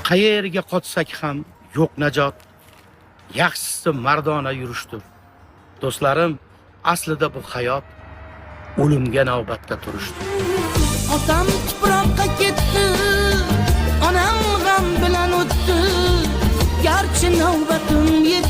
Qayerga qochsak ham yo'q najot. Yaxshisi mardona yurishdir. Do'stlarim, aslida bu hayot o'limga navbatda turishdir. Otam tuproqqa ketdi, onam g'am bilan o'tdi. Garchi navbatim yetdi